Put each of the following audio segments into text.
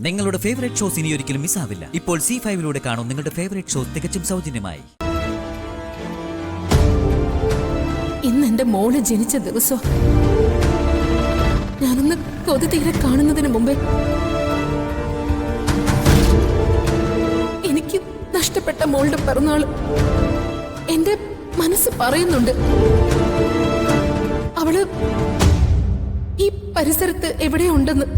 നിങ്ങളുടെ favourite shows ഇനി ഒരിക്കലും മിസ്സാവില്ല. ഇപ്പോൾ C5 കാണും നിങ്ങളുടെ ഫേവറേറ്റ് ഷോസ് തികച്ചും സൗജന്യമായി. ഇന്ന് എന്റെ മോള് ജനിച്ച ദിവസം ഞാനൊന്ന് കൊതി തീരെ കാണുന്നതിന് മുമ്പേ എനിക്ക് നഷ്ടപ്പെട്ട മോളുടെ പിറന്നാള് എന്റെ മനസ്സ് പറയുന്നുണ്ട്. അവള് ഈ പരിസരത്ത് എവിടെയുണ്ടെന്ന്.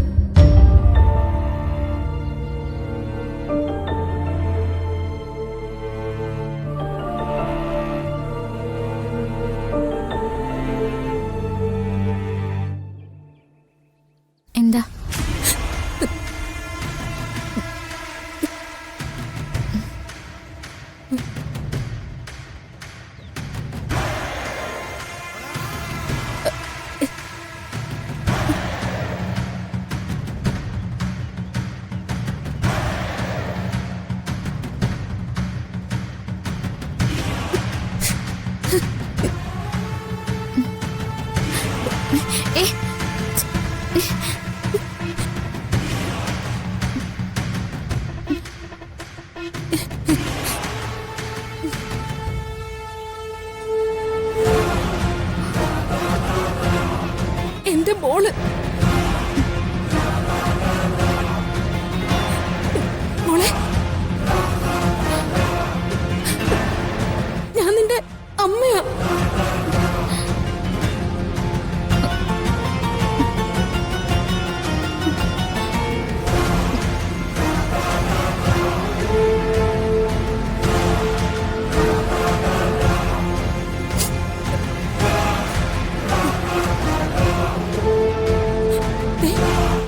എന്താ? എന്റെ മോള് മോളെ, ഞാൻ നിന്റെ അമ്മയാ.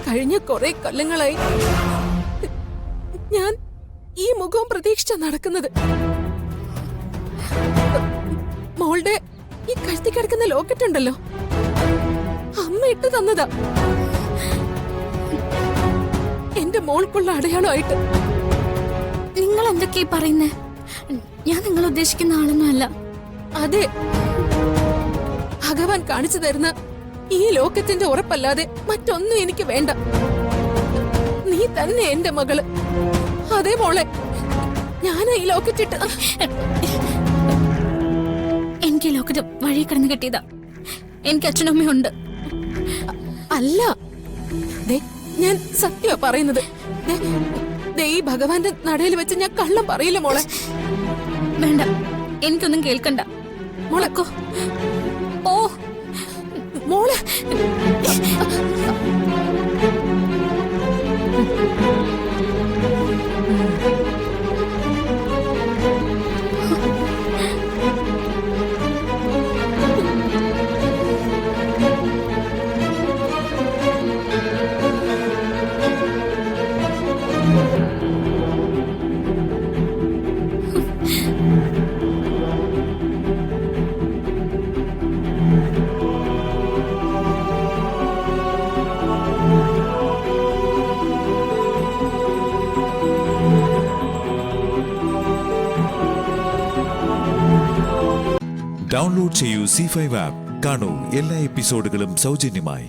കഴിഞ്ഞ കുറെ കൊല്ലങ്ങളായി ഞാൻ ഈ മുഖവും പ്രതീക്ഷിച്ച നടക്കുന്നത്. മോളുടെ ഈ കഴുത്തി കിടക്കുന്ന ലോക്കറ്റ് ഉണ്ടല്ലോ, അമ്മ ഇട്ട് തന്നതാ. എന്റെ മോൾക്കുള്ള അടയാളമായിട്ട്. നിങ്ങൾ എന്തൊക്കെയാ പറയുന്നേ? ഞാൻ നിങ്ങൾ ഉദ്ദേശിക്കുന്ന ആളൊന്നും അല്ല. അതെ, ഭഗവാൻ കാണിച്ചു തരുന്ന ഈ ലോകത്തിന്റെ ഉറപ്പല്ലാതെ മറ്റൊന്നും എനിക്ക് വേണ്ട. നീ തന്നെ എന്റെ മകള്. അതേ മോളെ, ഞാൻ ഈ ലോക്കറ്റ് ഇട്ട്. എനിക്ക് ലോക്കറ്റ് വഴി കിടന്ന് കിട്ടിയതാ. എനിക്ക് അച്ഛനും അമ്മയുണ്ട്. അല്ല, ഞാൻ സത്യമാ പറയുന്നത്. ഈ ഭഗവാന്റെ നടയിൽ വെച്ച് ഞാൻ കള്ളം പറയില്ല മോളെ. വേണ്ട, എനിക്കൊന്നും കേൾക്കണ്ട. മോളെക്കോ ഓ മോളെ. ഡൗൺലോഡ് ചെയ്യൂ C5 ആപ്പ്. കാണൂ എല്ലാ എപ്പിസോഡുകളും സൗജന്യമായി.